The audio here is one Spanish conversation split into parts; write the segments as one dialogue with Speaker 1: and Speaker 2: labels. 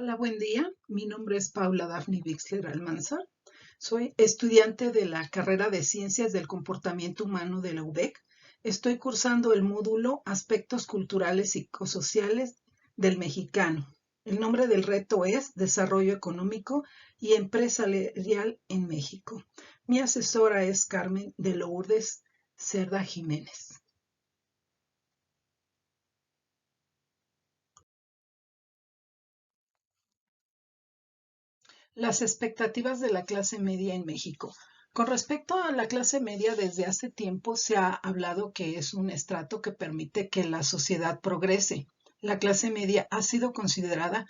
Speaker 1: Hola, buen día. Mi nombre es Paula Daphne Bixler Almanzar. Soy estudiante de la carrera de Ciencias del Comportamiento Humano de la UDEC. Estoy cursando el módulo Aspectos Culturales y Psicosociales del Mexicano. El nombre del reto es Desarrollo Económico y Empresarial en México. Mi asesora es Carmen de Lourdes Cerda Jiménez. Las expectativas de la clase media en México. Con respecto a la clase media, desde hace tiempo se ha hablado que es un estrato que permite que la sociedad progrese. La clase media ha sido considerada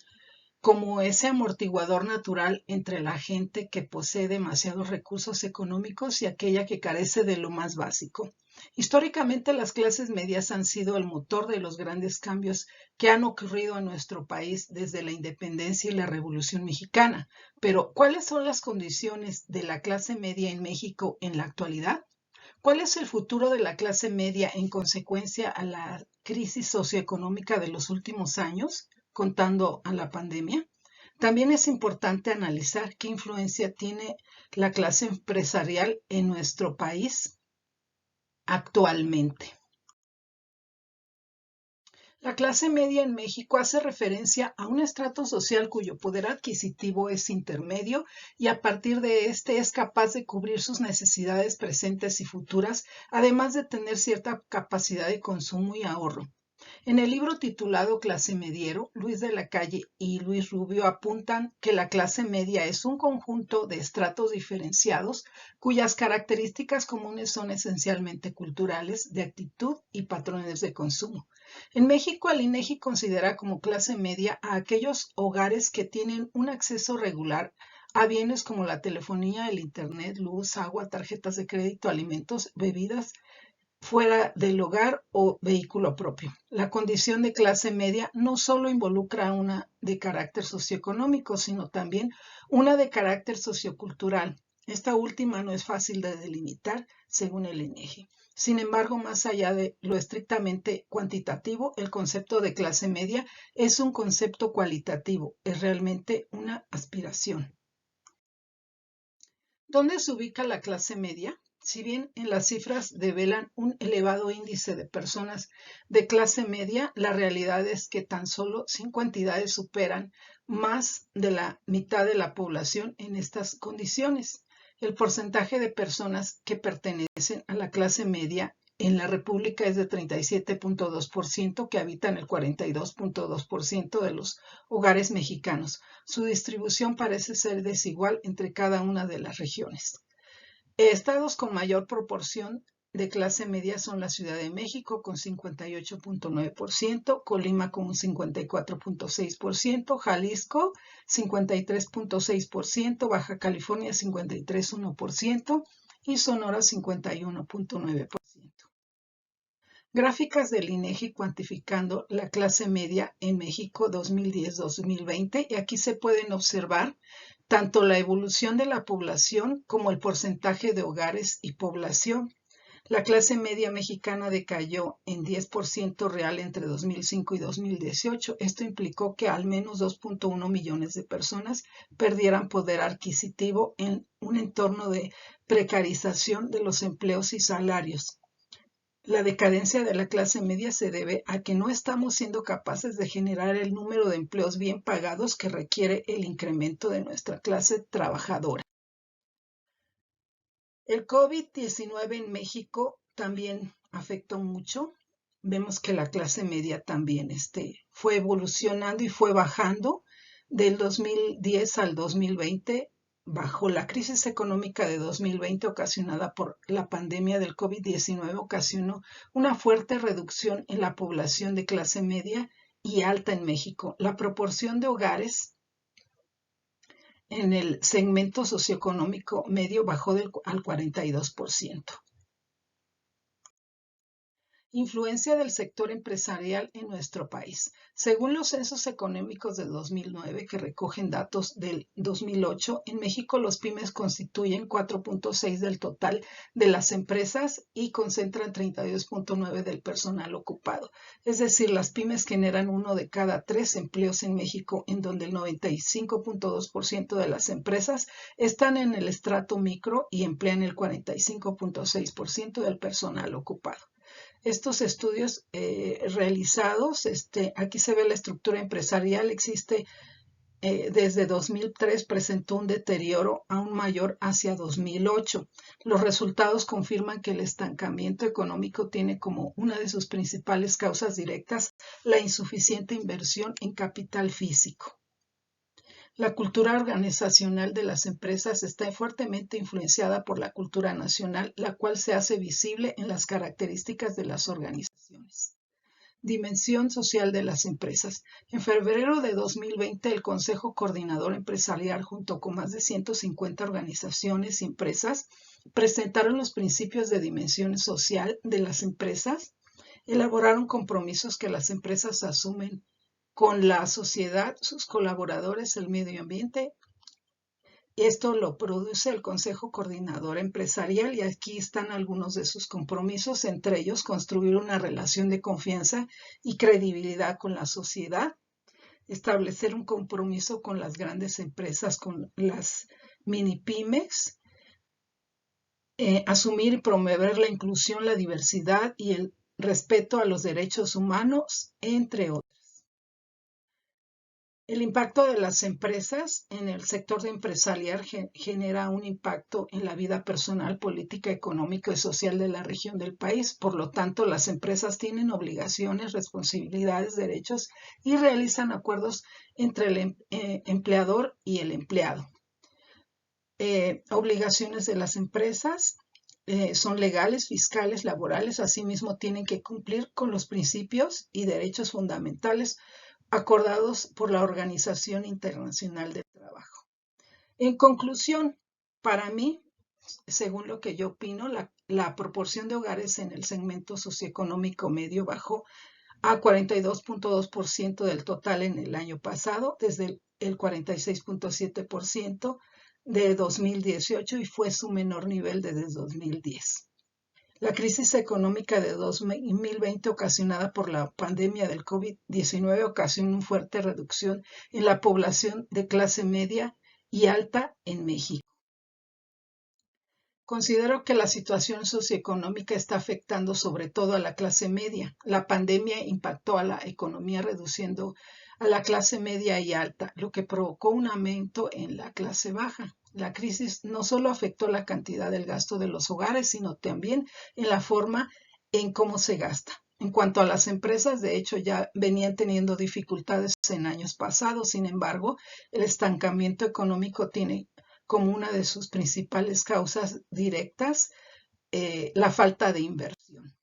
Speaker 1: como ese amortiguador natural entre la gente que posee demasiados recursos económicos y aquella que carece de lo más básico. Históricamente, las clases medias han sido el motor de los grandes cambios que han ocurrido en nuestro país desde la independencia y la Revolución Mexicana. Pero, ¿cuáles son las condiciones de la clase media en México en la actualidad? ¿Cuál es el futuro de la clase media en consecuencia a la crisis socioeconómica de los últimos años, contando a la pandemia? También es importante analizar qué influencia tiene la clase empresarial en nuestro país actualmente. La clase media en México hace referencia a un estrato social cuyo poder adquisitivo es intermedio y a partir de este es capaz de cubrir sus necesidades presentes y futuras, además de tener cierta capacidad de consumo y ahorro. En el libro titulado Clase Mediero, Luis de la Calle y Luis Rubio apuntan que la clase media es un conjunto de estratos diferenciados cuyas características comunes son esencialmente culturales, de actitud y patrones de consumo. En México, el INEGI considera como clase media a aquellos hogares que tienen un acceso regular a bienes como la telefonía, el internet, luz, agua, tarjetas de crédito, alimentos, bebidas, fuera del hogar o vehículo propio. La condición de clase media no solo involucra una de carácter socioeconómico, sino también una de carácter sociocultural. Esta última no es fácil de delimitar según el INEGI. Sin embargo, más allá de lo estrictamente cuantitativo, el concepto de clase media es un concepto cualitativo, es realmente una aspiración. ¿Dónde se ubica la clase media? Si bien en las cifras develan un elevado índice de personas de clase media, la realidad es que tan solo 5 entidades superan más de la mitad de la población en estas condiciones. El porcentaje de personas que pertenecen a la clase media en la República es de 37.2%, que habitan el 42.2% de los hogares mexicanos. Su distribución parece ser desigual entre cada una de las regiones. Estados con mayor proporción de clase media son la Ciudad de México con 58.9%, Colima con un 54.6%, Jalisco 53.6%, Baja California 53.1% y Sonora 51.9%. Gráficas del INEGI cuantificando la clase media en México 2010-2020 y aquí se pueden observar tanto la evolución de la población como el porcentaje de hogares y población. La clase media mexicana decayó en 10% real entre 2005 y 2018. Esto implicó que al menos 2.1 millones de personas perdieran poder adquisitivo en un entorno de precarización de los empleos y salarios. La decadencia de la clase media se debe a que no estamos siendo capaces de generar el número de empleos bien pagados que requiere el incremento de nuestra clase trabajadora. El COVID-19 en México también afectó mucho. Vemos que la clase media también fue evolucionando y fue bajando del 2010 al 2020. Bajo la crisis económica de 2020 ocasionada por la pandemia del COVID-19 ocasionó una fuerte reducción en la población de clase media y alta en México. La proporción de hogares en el segmento socioeconómico medio bajó al 42%. Influencia del sector empresarial en nuestro país. Según los censos económicos de 2009, que recogen datos del 2008, en México los pymes constituyen 4.6 del total de las empresas y concentran 32.9 del personal ocupado. Es decir, las pymes generan 1 de cada 3 empleos en México, en donde el 95.2% de las empresas están en el estrato micro y emplean el 45.6% del personal ocupado. Estos estudios realizados, aquí se ve la estructura empresarial, existe desde 2003, presentó un deterioro aún mayor hacia 2008. Los resultados confirman que el estancamiento económico tiene como una de sus principales causas directas la insuficiente inversión en capital físico. La cultura organizacional de las empresas está fuertemente influenciada por la cultura nacional, la cual se hace visible en las características de las organizaciones. Dimensión social de las empresas. En febrero de 2020, el Consejo Coordinador Empresarial, junto con más de 150 organizaciones y empresas, presentaron los principios de dimensión social de las empresas, elaboraron compromisos que las empresas asumen con la sociedad, sus colaboradores, el medio ambiente. Esto lo produce el Consejo Coordinador Empresarial y aquí están algunos de sus compromisos, entre ellos construir una relación de confianza y credibilidad con la sociedad, establecer un compromiso con las grandes empresas, con las mini pymes, asumir y promover la inclusión, la diversidad y el respeto a los derechos humanos, entre otros. El impacto de las empresas en el sector empresarial genera un impacto en la vida personal, política, económica y social de la región del país. Por lo tanto, las empresas tienen obligaciones, responsabilidades, derechos y realizan acuerdos entre el empleador y el empleado. Obligaciones de las empresas son legales, fiscales, laborales. Asimismo, tienen que cumplir con los principios y derechos fundamentales acordados por la Organización Internacional del Trabajo. En conclusión, para mí, según lo que yo opino, la proporción de hogares en el segmento socioeconómico medio bajó a 42.2% del total en el año pasado, desde el 46.7% de 2018 y fue su menor nivel desde 2010. La crisis económica de 2020 ocasionada por la pandemia del COVID-19 ocasionó una fuerte reducción en la población de clase media y alta en México. Considero que la situación socioeconómica está afectando sobre todo a la clase media. La pandemia impactó a la economía reduciendo a la clase media y alta, lo que provocó un aumento en la clase baja. La crisis no solo afectó la cantidad del gasto de los hogares, sino también en la forma en cómo se gasta. En cuanto a las empresas, de hecho, ya venían teniendo dificultades en años pasados. Sin embargo, el estancamiento económico tiene como una de sus principales causas directas la falta de inversión.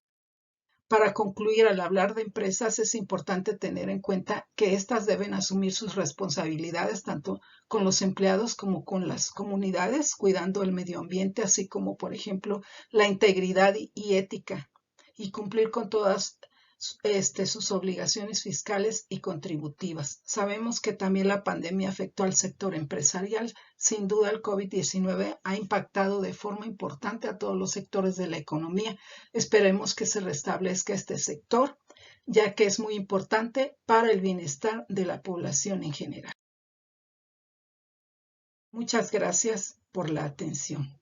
Speaker 1: Para concluir, al hablar de empresas es importante tener en cuenta que éstas deben asumir sus responsabilidades tanto con los empleados como con las comunidades, cuidando el medio ambiente, así como, por ejemplo, la integridad y ética, y cumplir con todas sus obligaciones fiscales y contributivas. Sabemos que también la pandemia afectó al sector empresarial. Sin duda, el COVID-19 ha impactado de forma importante a todos los sectores de la economía. Esperemos que se restablezca este sector, ya que es muy importante para el bienestar de la población en general. Muchas gracias por la atención.